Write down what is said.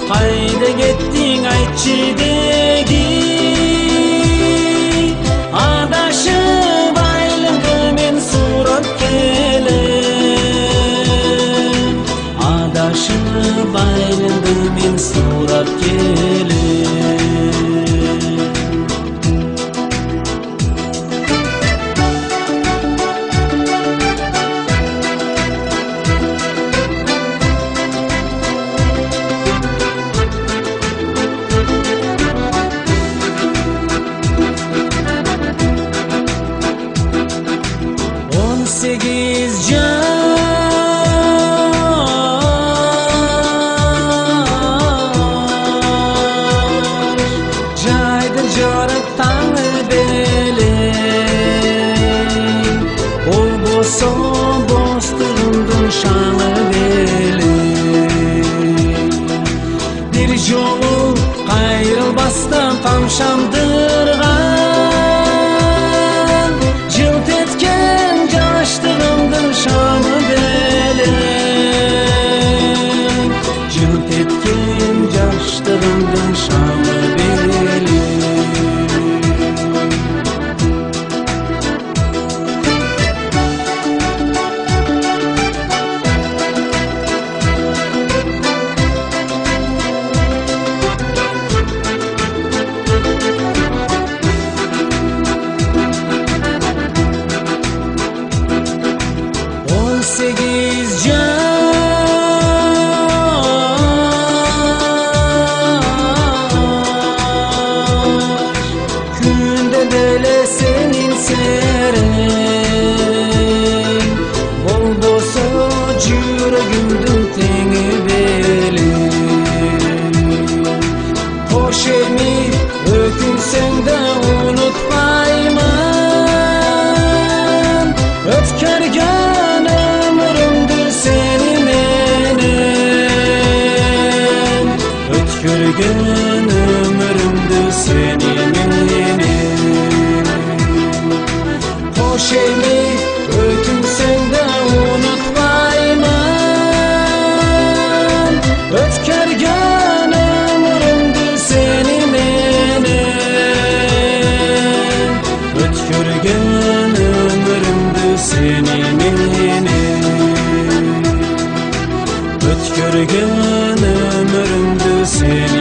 Qayda ketding aytchi degi adashib aylandi men surat kelib adashib aylandi men surat kelib sekiz jayda jorat tangı beli ol bolsa bostırımdın şanı beli bir jolu qayrılbastan tamşandırgan jılt etken jaştığımdın şanı beli jılt etken jaştığımdın şanı beli sekiz günde dele senin serin bol bolsa yüreğimdin teni beli hoş emi ökünsen de unutmayman ötkergen ötkürgen ömrümdü senin hoş eyli ökünsen de unutmayman ötkergen ömrümdü senin ötkürgen ömrümdü senin ötkürgen ömrümdü senin